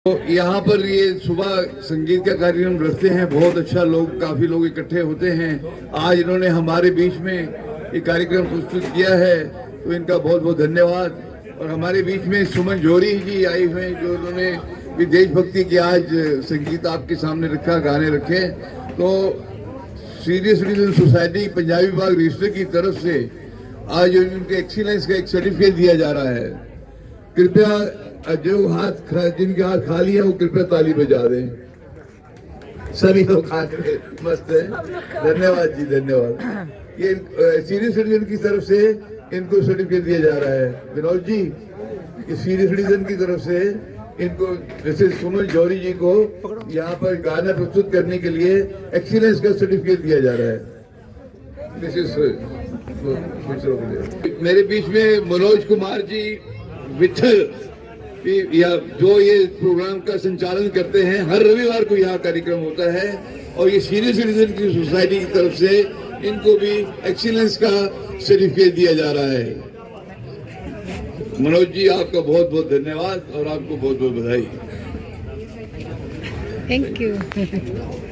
तो यहाँ पर ये सुबह संगीत का कार्यक्रम रखते हैं, बहुत अच्छा, लोग काफी लोग इकट्ठे होते हैं। आज इन्होंने हमारे बीच में ये कार्यक्रम प्रस्तुत किया है, तो इनका बहुत बहुत धन्यवाद। और हमारे बीच में सुमन जोरी जी आई हुए हैं, जो उन्होंने भी देशभक्ति की आज संगीत आपके सामने रखा, गाने रखे। तो सीनियर सिटीजन सोसाइटी पंजाबी बाग रजिस्टर की तरफ से आज उनके एक्सीलेंस का एक सर्टिफिकेट दिया जा रहा है। कृपया जो जिनके हाथ खाली है वो कृपया ताली बजा दें। सभी लोग हाथ मस्त है। धन्यवाद जी, धन्यवाद। ये सीनियर सिटीजन की तरफ से इनको सर्टिफिकेट दिया जा रहा है। विनोद जी, ये सीनियर सिटीजन की तरफ से इनको, जैसे सुमन जौहरी जी को यहाँ पर गाना प्रस्तुत करने के लिए एक्सीलेंस का सर्टिफिकेट दिया जा रहा है। दिस इज मेरे बीच में मनोज कुमार जी विठल, या जो ये प्रोग्राम का संचालन करते हैं। हर रविवार को यहाँ कार्यक्रम होता है और ये सीनियर सिटीजन की सोसाइटी की तरफ से इनको भी एक्सीलेंस का सर्टिफिकेट दिया जा रहा है। मनोज जी, आपका बहुत बहुत धन्यवाद और आपको बहुत बहुत बधाई। Thank you.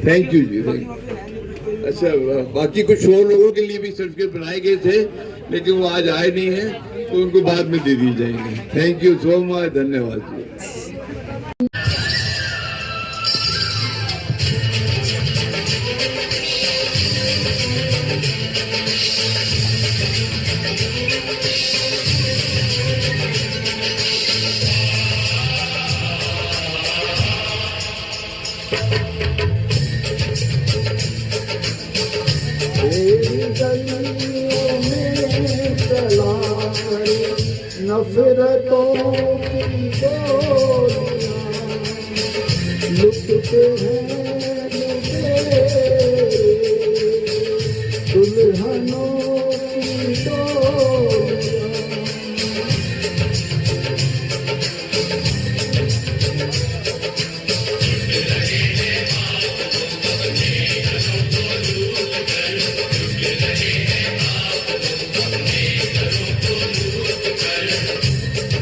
Thank you ji, thank you. अच्छा, बाकी कुछ और लोगों के लिए भी सर्टिफिकेट बनाए गए थे, लेकिन वो आज आए नहीं है, तो उनको बाद में दे दिए जाएंगे। थैंक यू सो मच, धन्यवाद जी। नफरतों की गोलियां लुटते हैं दुल्हनों की डोलियां।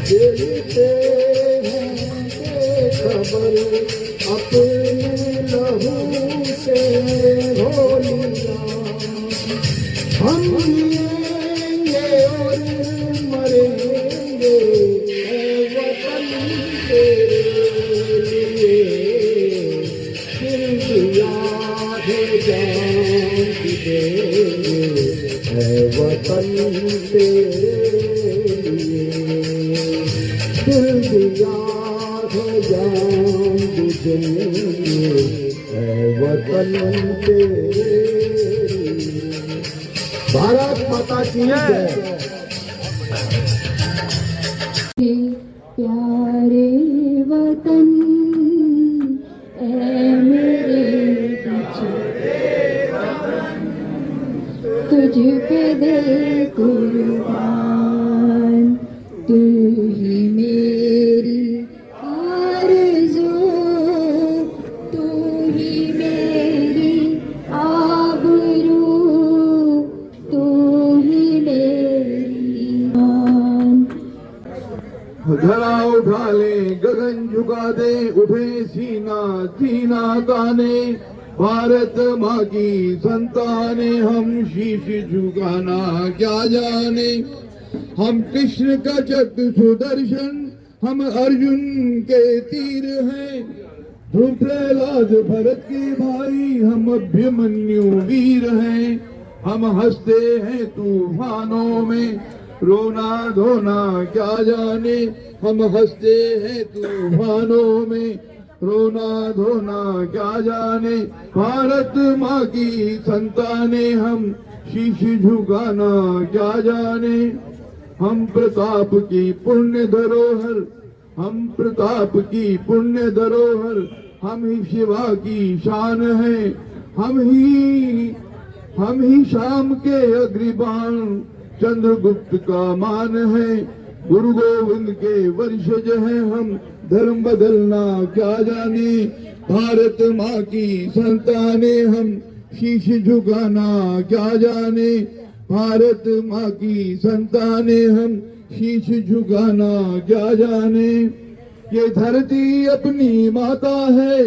देते हैं खबर अपने लहू से होलियां। हम जिएंगे और मरेंगे वतन तेरे लिए, फिर भी याद जान देंगे वतन तेरे, दिल दिया है जान देंगे वतन तेरे। भारत माता की जय। प्यारे वतन ऐ मेरे तुझ पे दे कुर्बान, तू ही मेरी आरज़ू, तू ही मेरी आबरू, तू ही मेरी मान। धरा उठा ले, गगन झुका दे, उठे सीना सीना ताने, भारत माँ की संताने, हम शीश झुकाना क्या जाने। हम कृष्ण का चक्र सुदर्शन, हम अर्जुन के तीर हैं, ध्रुव प्रहलाद भरत के भाई, हम अभिमन्यु वीर हैं। हम हंसते हैं तूफानों में, रोना धोना क्या जाने। हम हंसते हैं तूफानों में, रोना धोना क्या जाने। भारत माँ की संताने, हम शीश झुकाना क्या जाने। हम प्रताप की पुण्य धरोहर, हम प्रताप की पुण्य धरोहर, हम ही शिवा की शान है। हम ही शाम के अग्रबाण, चंद्रगुप्त का मान है। गुरु गोविंद के वंशज हैं हम, धर्म बदलना क्या जाने। भारत माँ की संताने, हम शीश झुकाना क्या जाने। भारत माँ की संताने, हम शीश झुकाना क्या जाने। ये धरती अपनी माता है,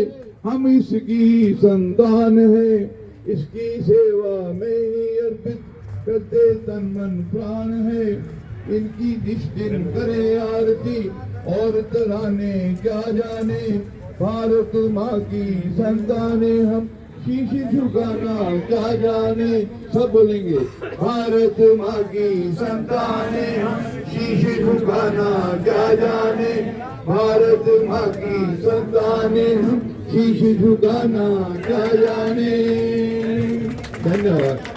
हम इसकी संतान है, इसकी सेवा में ही अर्पित करते तन मन प्राण है। इनकी जिस दिन करे आरती और तराने क्या जाने, भारत माँ की संताने हम शीश झुकाना क्या जाने। सब बोलेंगे, भारत माँ की संताने हम शीश झुकाना क्या जाने, भारत माँ की संताने हम शीश झुकाना क्या जाने। धन्यवाद।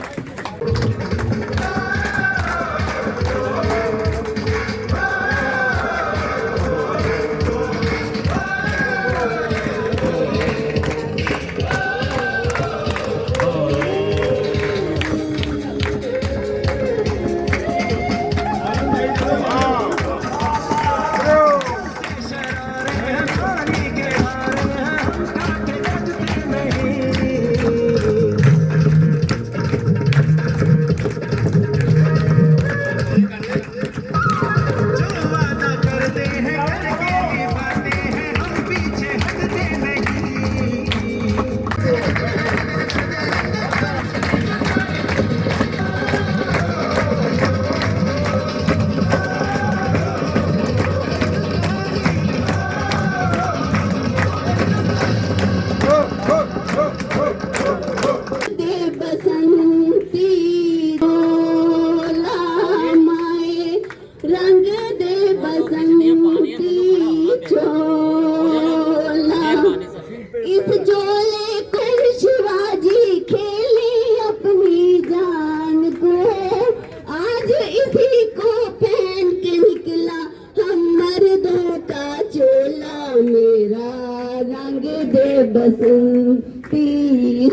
बसंती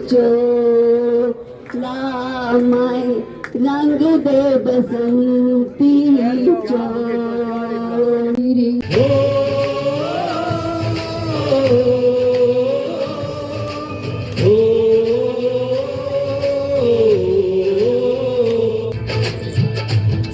चोला माए, रंग दे बसंती चोरी।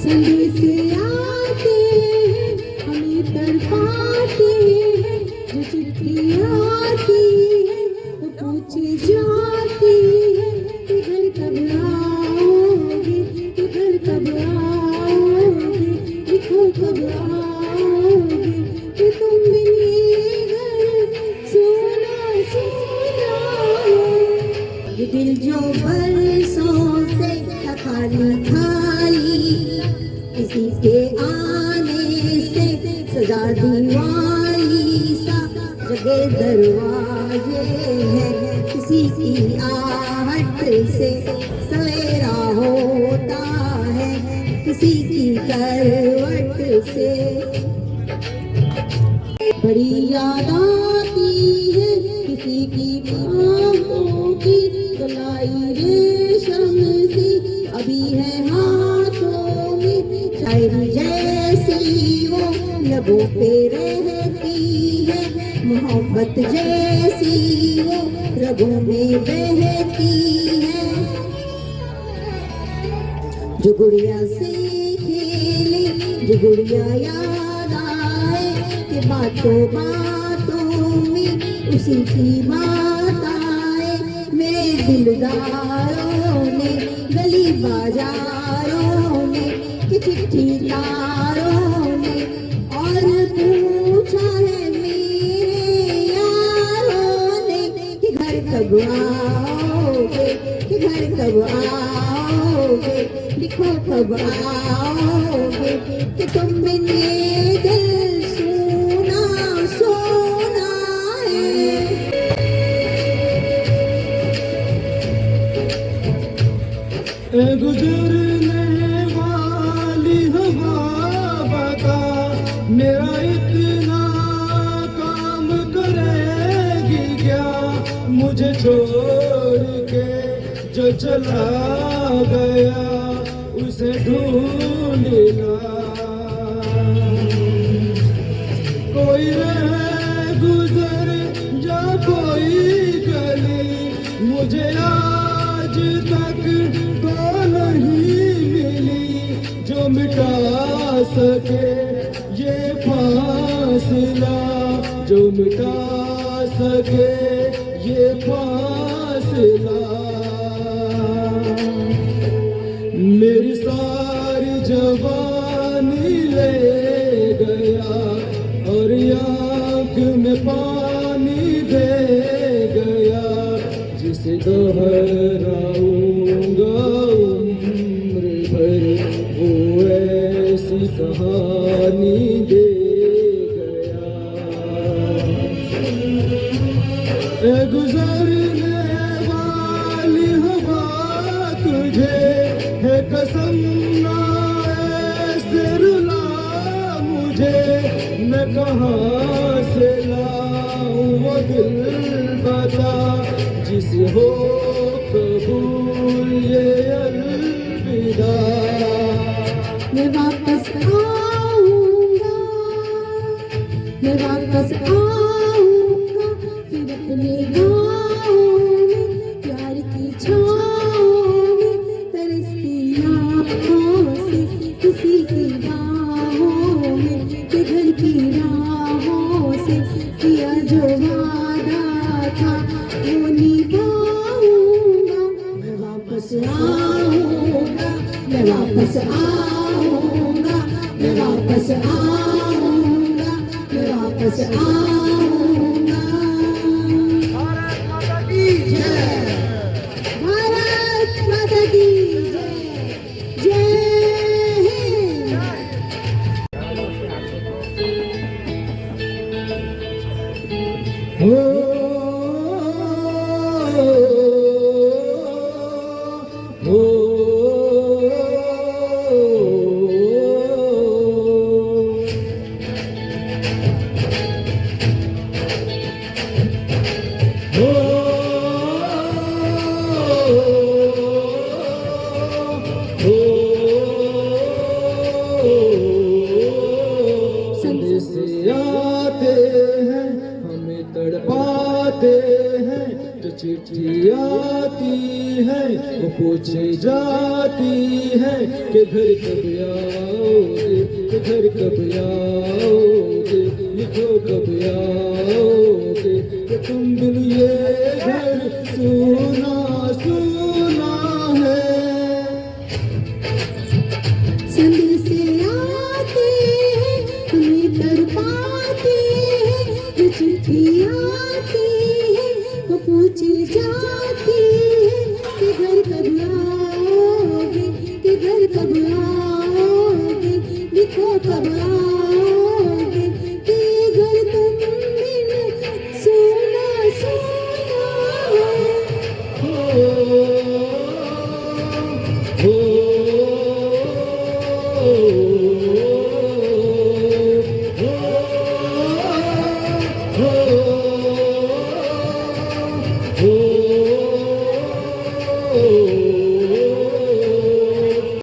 संदेश आते हैं हमें तड़पाते हैं, जो चिट्ठी आती है वो पूछे जाती है कि घर कब आओगे, कि घर कब आओगे, लिखो कब आओगे, कि तुम बिन घर सोना सोना है। ये दिल जो बरसों से खाली खाली, किसी के आने से सजा दीवारी सा जगे दरवाजे हैं, किसी की आहट से सवेरा होता है, किसी की करवट से बड़ी याद आती है, किसी की बाहों की गलाई रेशम सी अभी है हाथों में, शायरी जैसी वो लबों पे रहती है, मोहब्बत जैसी वो रगों में बहती है। जो गुड़िया से खेले, जो गुड़िया याद आए, कि बातों बातों में उसी की बात आए। मेरे दिलदारों ने गली बाजारों में, कि चिट्ठी तारों ने और पूछा है मेरे यारों ने, कि घर कब आओगे, कि घर कब आओगे, लिखो कब आओगे, कि तुम बिन ये दिल सोना सोना है। गुजरने वाली हवा बता, मेरा इतना काम करेगी क्या, मुझे छोड़ के जो चला गया उसे ढूंढना। कोई रह गुजर जा कोई गली, मुझे आज तक तो नहीं मिली, जो मिटा सके ये फासला जो मिटा सके ये फासला। मेरी सारी जवानी ले गया और आँख में पानी दे गया, जिसे दोहराऊंगा उम्र भर वो ऐसी कहानी दे गया। ए गुजरने वाली हवा तुझे है कसम ना ऐसे रुला मुझे, मैं कहाँ से लाऊं वो दिल बता, जिसे हो कबूल ये अलविदा। मैं वापस आऊंगा, मैं वापस आऊंगा फिर अपने गाँव में, प्यार की छाँव में, तरसती आँखों से किसी की बाहों में, के घर की राहों से किया जो वादा था वो निभाऊंगा। मैं वापस आऊंगा, मैं वापस आऊंगा, मैं वापस आऊंगा, मैं वापस आऊंगा। भारत माता की जय, भारत माता की जय, जय हिंद। हो हो संदेश आते हैं हमें तड़पाते हैं, जो चिट्ठी आती है वो पूछे जाती है कि घर कब आओगे, कि घर कब आओगे, लिखो कब आओगे, कि तुम बिन ये घर सुना सुना है। संदेश आते हैं हमें तड़पाते हैं, जो चिट्ठी आती है वो पूछी जाती है कि घर कब आओगे, कि घर कब आओगे, लिखो कब आओगे, कि घर तुम बिन सोना सोना है। हो हो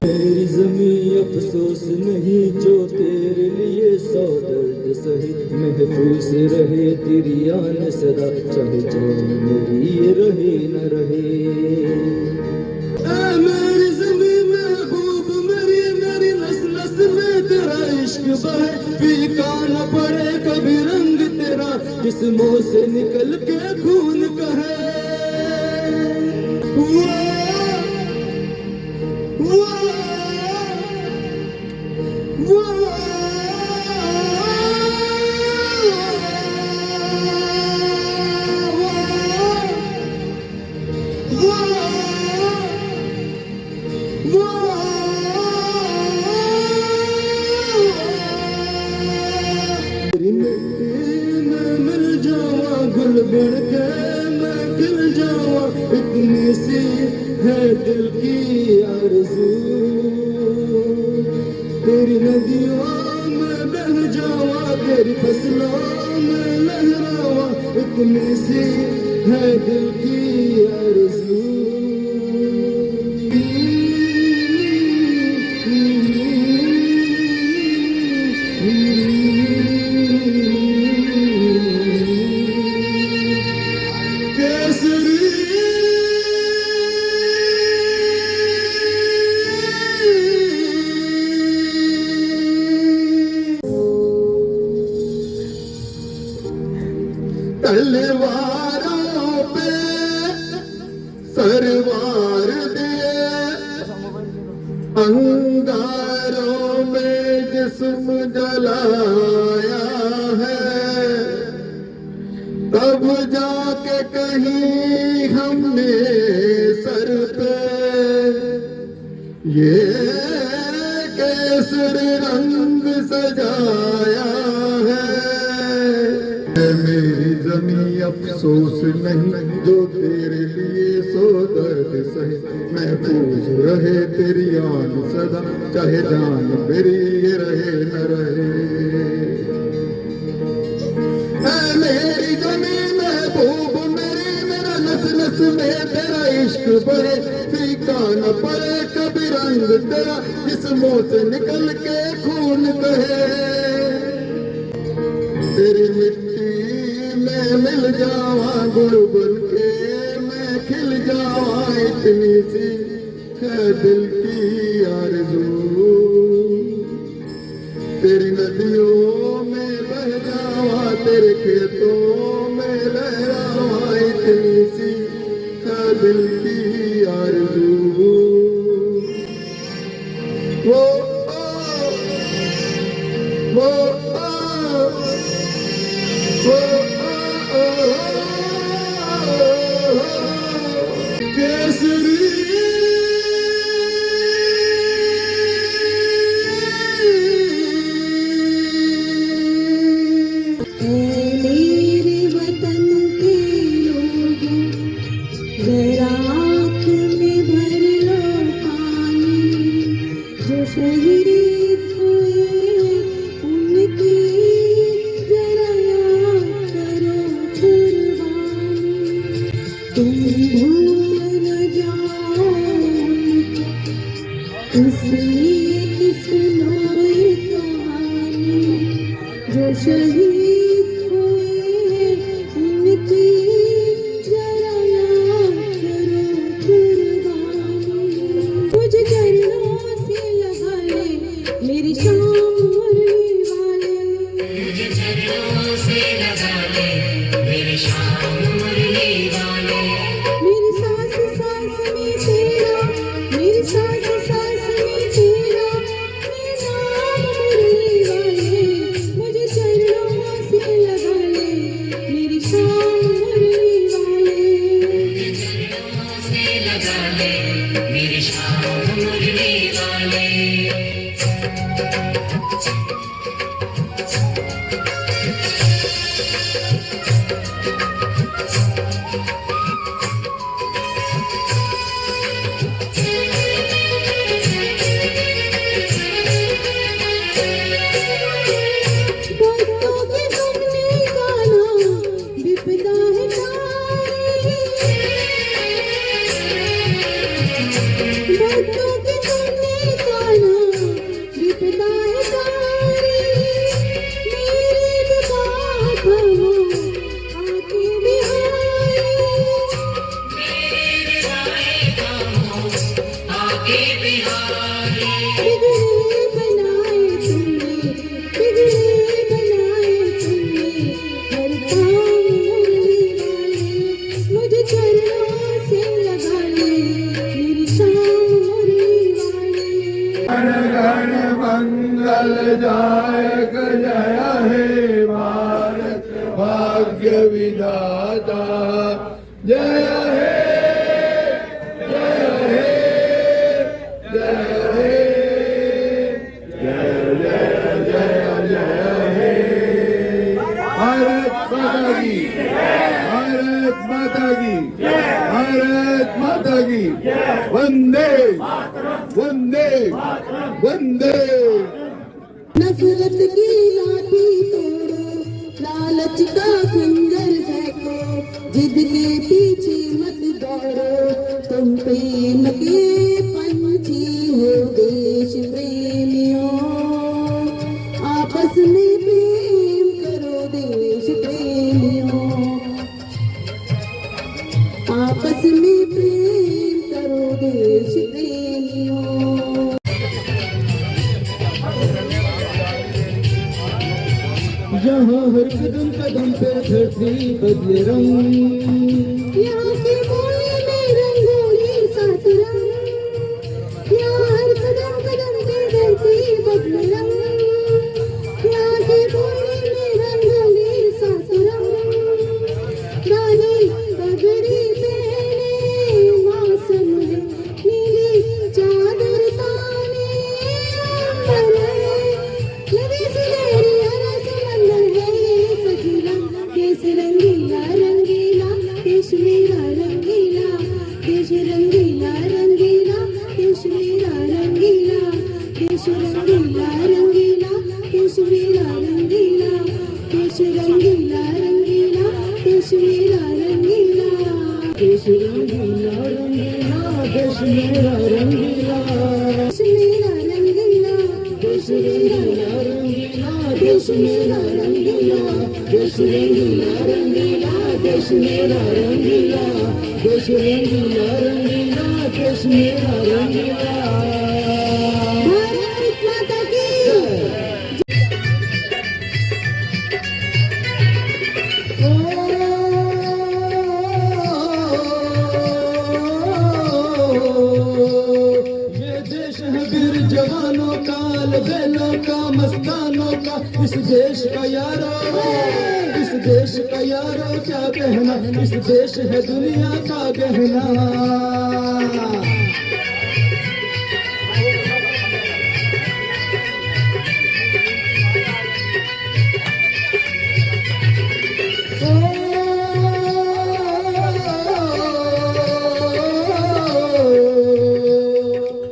तेरी ज़मीं अफसोस नहीं जो तेरे लिए सौ दर्द सहे, महफूज रहे तेरी आन सदा, चाहे जान मेरी ये रहे न रहे। मेरी ज़मीं महबूब मेरी, मेरी नस नस में तेरा इश्क बहे, फीका न पड़े कभी रंग तेरा, जिस्मों से निकल के खून कहे। तेरी मिट्टी में मिल जावा, गुल बन के मैं खिल जावा, इतनी सी है दिल की आरज़ू। तेरी नदियों में बह जावा, तेरी फसलों में लहरावा, इतनी सी है दिल की आरज़ू। तलवारों पे सरवार दिए, अंगारों में जिस्म जलाया है, तब जाके कहीं हमने सर पे ये केसर रंग सजाया है। मेरी जमी अफसोस नहीं जो तेरे लिए सो दर्द सहे, महफूज रहे तेरी याद सदा, चाहे जान मेरी ये रहे न रहे। मेरी जमी महबूब मेरी, मेरा नस नस में तेरा इश्क बहे, फीका न पड़े कभी रंग तेरा, जिस्मों से निकल के खून बहे। तेरी मिट्टी में मिल जावा गुड़ बन के, मैं खिल जावा इतनी सी है दिल की आरज़ू। तेरी नदियों में बह जावा, तेरे खेतों में लहरावा, इतनी सी है दिल की आरज़ू। वो शहीद हुए उनकी जरा याद करो कुर्बानी। मुझे चरणों से लगा ले मेरी शाम मुरली वाले, मुझे चरणों से लगा ले मेरी शाम मुरली वाले। मेरी सांस सांस में तेरा, मेरी सांस सांस में तेरा, मेरा नाम मुरली वाले। मुझे चरणों से लगा ले मेरी शाम मुरली वाले, मुझे चरणों से लगा ले मेरी शाम मुरली वाले। भक्तों के सपने गाना विपदा है तारी, भक्तों के सपने गाना विपदा है तारी। मेरी दुआ कहो आके बिहारी, मेरी दुआएं कहो आके बिहारी। बिगड़े बनाए तुमने, बिगड़े बनाए तुमने हर काम मुरली वाले। मुझे चरणों से लगा ले मेरी शाम मुरली वाले। गण गण मंगल जायक जय हे भारत भाग्य विधाता, जय हे जय हे जय हे जय जय जय जय हे। भारत माता की, भारत माता की, भारत माता की, वंदे वंदे वंदे। नफरत की लाठी तोड़ो, लालच का खंजर फेंको, जिद के पीछे मत दौड़ो, तुम प्रेम के पंछी हो देश प्रेमियों। आपस में प्रेम करो देश प्रेमियों, आपस में प्रेम करो देश प्रेमियों। या यहाँ हर कदम कदम पे धरती बदले रंग, यहाँ के मोहे में रंगोली सात रंग, यहाँ हर कदम कदम पे धरती बदले रंग, यहाँ के मोहे में रंगोली सात रंग, रानी पगड़ी पहने मौसम है नीली चादर ताने अंबर है, लगे सिलेरी हरा समंदर है ये सजीला, देश रंगीला रंगीला, देश मेरा रंगीला, देश रंगीला रंगीला, देश मेरा रंगीला, देश रंगीला रंगीला, देश मेरा रंगीला, देश रंगीला रंगीला, देश मेरा रंगीला, देश रंगीला रंगीला, देश मेरा रंगीला, देश मेरा रंगीला, देश रंगीला रंगीला, देश मेरा रंगीला, देश रंगीला रंगीला, देश मेरा रंगीला, देश रंगीला रंगीला, देश मेरा रंगीला। भारत माता की ये देश है वीर जवानों का, अलबेलों का, मस्तानों का, इस देश का यारो, इस देश का यारो क्या कहना, इस देश है दुनिया का गहना।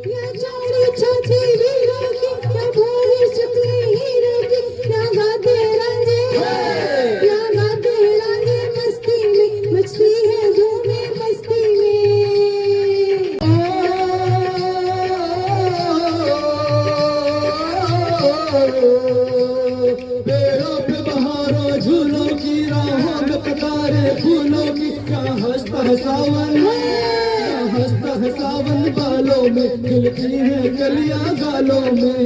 या चौड़ी छाती वीरों की, या भोली शक्ति हीरों की, या गाते रांझे, या गाते रांझे मस्ती में, मस्ती है धूमें मस्ती में। पेड़ों पे बहारों झूलों की, राहों में कतारे फूलों की, क्या हंसता है सावन, क्या हंसता है सावन बालों में, खिलती है कलियां गालों में।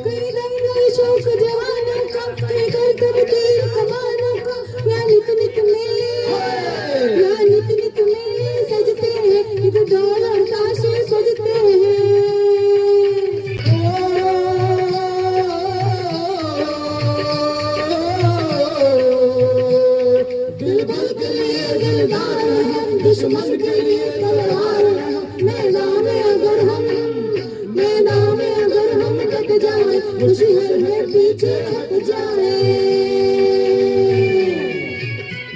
कई दंगल शौक जवानों का, कई करतब तीर कमानों का, या नित नित मेले, या नित नित मेले सजते हैं, इधर ढोल और ताशे बजते हैं। दिल बल के लिए दिलदार है, दुश्मन के लिए तलवार है, मैदान में अगर हम, मैदान में अगर हम डट जाए, दुश्मन है पीछे हट जाए।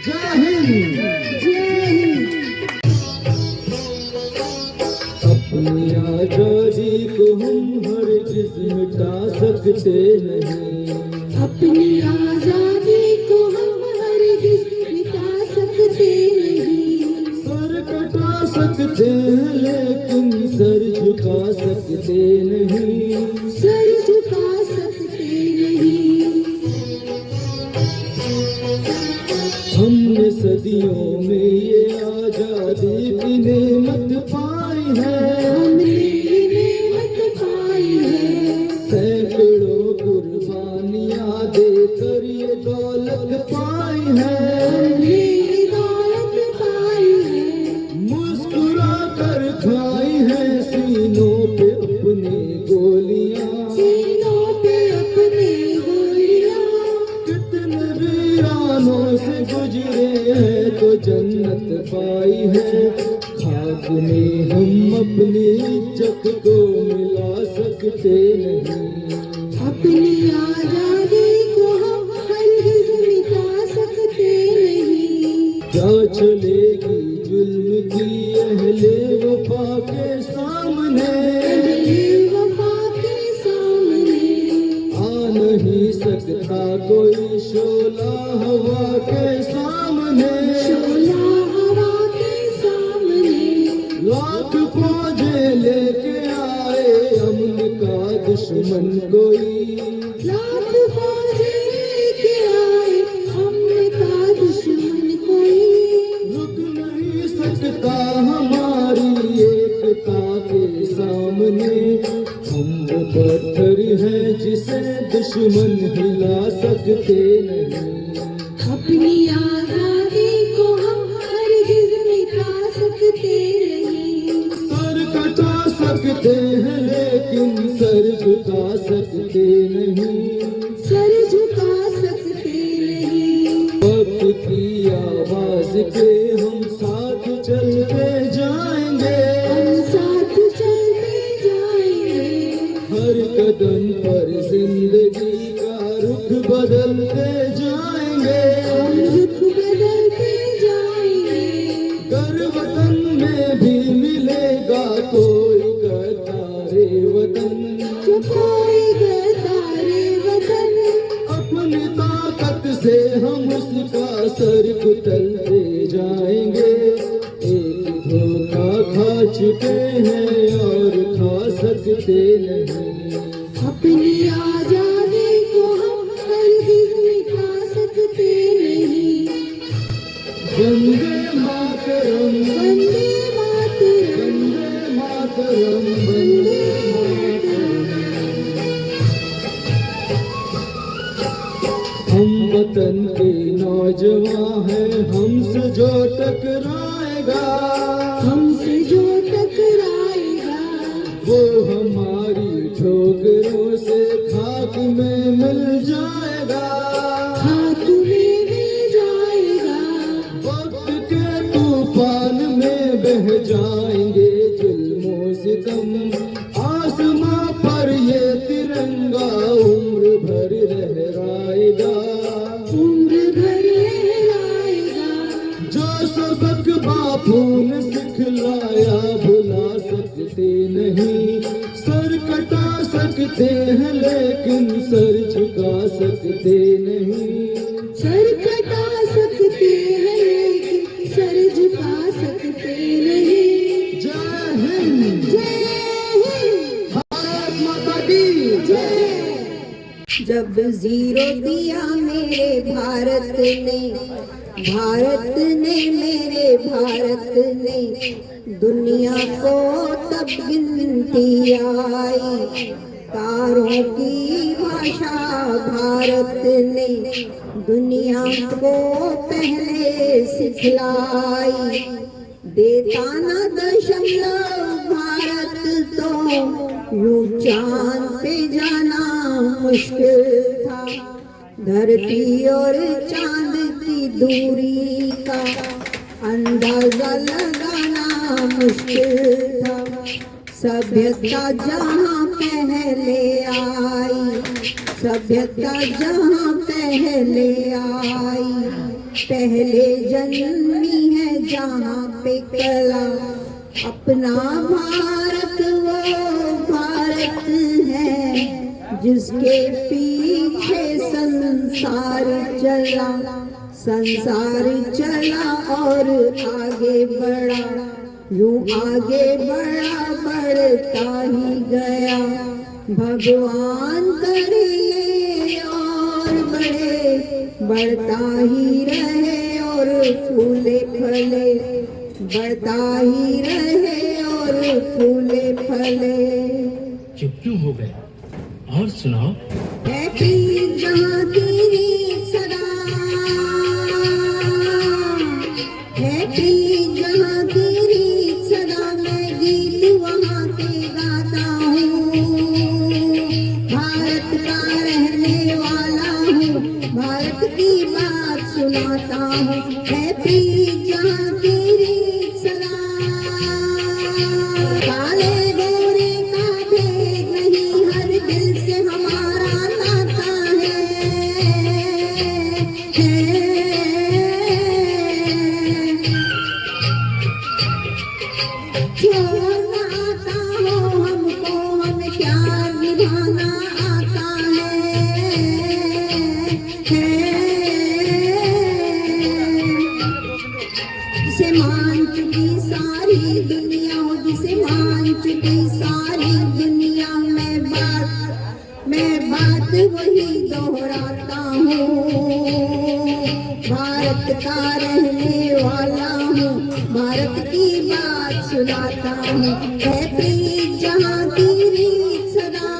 जय हिंद। जय हिंद। अपनी आजादी को हम हरगिज़ मिटा सकते नहीं, अपनी आजादी को हम हरगिज़ मिटा सकते नहीं, सर कटा सकते हैं लेकिन सर झुका सकते नहीं, सर झुका सकते नहीं। हमने सदियों में ये आजादी की नेमत पाई है, हमने ये नेमत पाई है, सैकड़ों कुर्बानियां देकर ये दौलत पाई है, हमने ये दौलत पाई है, मुस्कुरा कर खाई है सीनों पे अपने गोलियां, सीनों पे अपने गोलियां। कितने वीरानों से गुजरे हैं तो जन्नत पाई है, खाक में हम अपनी इज्जत को मिला सकते नहीं, अपनी आजादी को हम हरगिज़ मिटा सकते नहीं। क्या चलेगी जुल्म की अहले वफा के सामने, अहले वफा के सामने आ नहीं सकता कोई शोला हवा के सामने, शोला हवा के सामने, लाख फौजें लेके आए अमन का दुश्मन कोई, लाख फौजें लेके आए हमने का दुश्मन कोई, रुक नहीं सकता हमारी एक एकता के सामने। हम वो पत्थर हैं जिसे दुश्मन हिला सकते नहीं। अपनी आजादी को हम हरगिज़ मिटा सकते नहीं। सर कटा सकते हैं लेकिन सर झुका सकते नहीं। सर झुका सकते नहीं। वक्त की आवाज के हम साथ चलते जाएंगे। हम साथ चलते जाएंगे। हर कदम पर जिंदगी का रुख बदलते जाएंगे। हम रुख बदलते जाएंगे। कर वतन में भी मिलेगा कोई गद्दारे वतन। जो कोई गद्दारे वतन। अपनी ताकत से हम उसका सर कुचलते जाएंगे। एक धोखा खा चुके हैं और खा सकते नहीं। अपनी आजादी को हम हरगिज़ मिटा सकते नहीं। वंदे मातरम, वंदे मातरम, वंदे मातरम, वंदे मातरम। हम वतन के नौजवान हैं, हमसे जो टकराएगा, हमसे जो टकराएगा, वो हमारी ठोकरों से खाक में मिल जाएगा। खाक में मिल जाएगा। वक्त के तूफान में बह जाएंगे जुल्मों सितम। आसमां पर ये तिरंगा उम्र भर लहराएगा। उम्र भर लहराएगा। जो सबक बापू ने सिखलाया भुला सकते नहीं। सर कटा सकते हैं लेकिन सर झुका सकते नहीं। सर कटा सकते हैं लेकिन सर झुका सकते नहीं। जय हिंद, जय हिंद, भारत माता की जय। जब जीरो दिया मेरे भारत ने, भारत ने मेरे भारत ने, दुनिया को तब गिनती आई। तारों की भाषा भारत ने दुनिया को पहले सिखलाई। देता न दशमलव भारत तो यूं चांद पे जाना मुश्किल था। धरती और चांद की दूरी का अंदाजा लगाना मुश्किल था। सभ्यता जहाँ पहले आई, सभ्यता जहाँ पहले आई, पहले जन्मी है जहाँ पे कला। अपना भारत वो भारत है जिसके पीछे संसार चला। संसार चला और आगे बढ़ा, यूं आगे बढ़ा बढ़ता ही गया। भगवान करे और बढ़े, बढ़ता ही रहे और फूले फले, बढ़ता ही रहे और फूले फले। चुप क्यों हो गए? और सुनाओ। हैप्पी जहाँ की रीत सदा, हैप्पी जहाँ की रीत सदा, मैं गीत वहाँ के गाता हूँ। भारत का रहने वाला हूँ, भारत की बात सुनाता हूँ। हैप्पी जहाँ की रीत सदा, काले गोरे का भेद नहीं, हर दिल से हमारा नाता है। छोड़ना आता हो हमको, हमें प्यार निभाना आता है। भारत का रहने वाला हूँ, भारत की बात सुनाता हूँ, है प्रीत जहाँ की रीत सदा।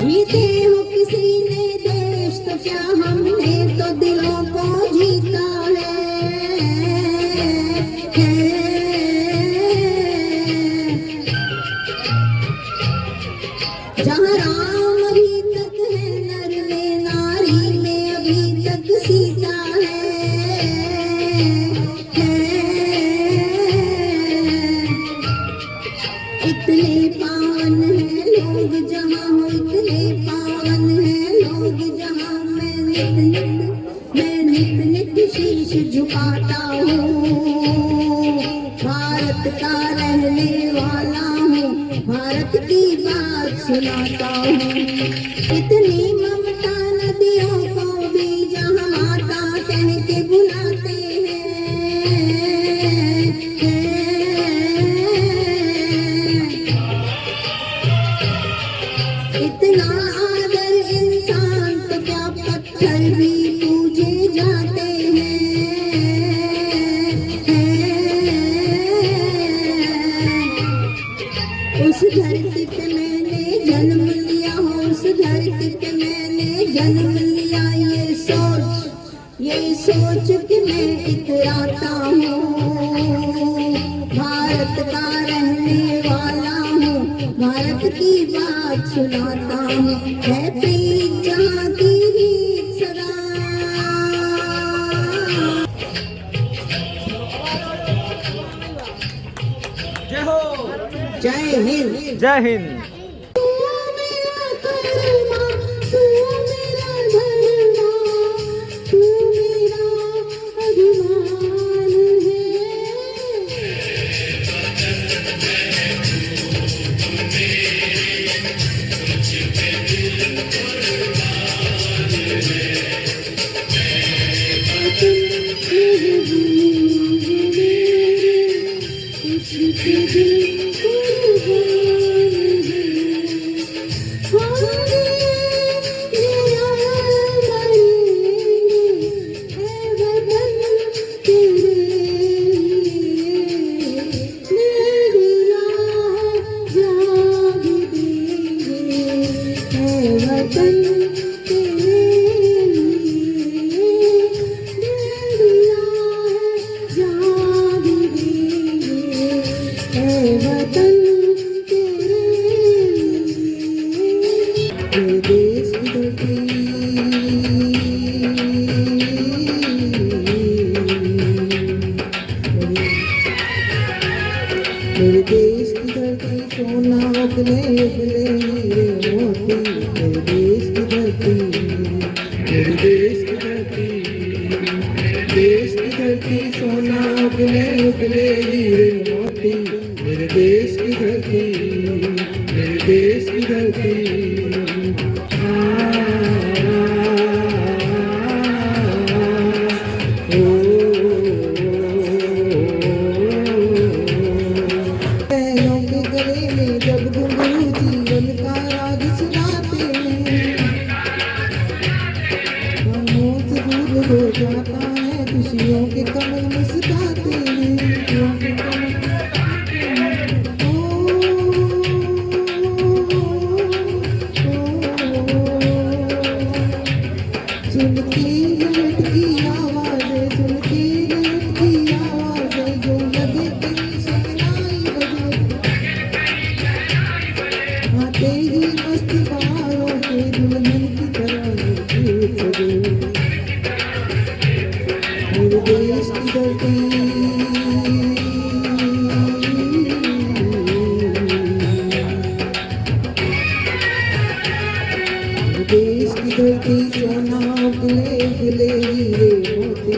जीते हो किसी ने देश तो क्या, हमने तो दिलों को जीता है। जहाँ राम अभी तक है, नर में नारी में अभी तक सीता है। इतने पावन है लोग जहाँ हो, इतने पावन है लोग जहाँ, मैं नित नित शीश झुकाता हूँ। भारत का रहने वाला हूँ, भारत की बात सुनाता हूँ। इतनी ममता नदियों को भी जहाँ माता कह के बुलाते हैं। इतना आदर इंसान तो क्या पत्थर भी पूजे जाते हैं। उस धरती पे मैंने जन्म लिया हो, उस धरती पे मैंने जन्म लिया, ये सोच के मैं इतराता हूँ। भारत का रहने वाला हूँ, भारत की बात सुनाता हूँ, है प्रीत जहाँ की रीत सदा। जय हिंद। जय हिंद। तू मेरा कर्मा, तू मेरा धर्मा, तू मेरा अभिमान है। मेरे देश की धरती सोना उगले उगले हीरे मोती। मेरे देश की धरती, मेरे देश की धरती, देश की धरती सोना उगले उगले हीरे मोती। मेरे देश की धरती, मेरे देश की धरती। जब घुंघरू जीवन का राग सुनाते हैं, हमों से दूर हो जाता है, खुशियों के कमल मुस्काते हैं, खुशियों के कमल मुस्काते हैं। सुनती गिरट की आवाज़ें, सुनती गिरट की आवाज़ें, जो लगे कहीं शहनाई बजे। आते ही मस्त बहारों के दुल्हन की तरह गीत सजे। मेरे देश की धरती, मेरे देश की धरती सोना उगले उगले हीरे मोती।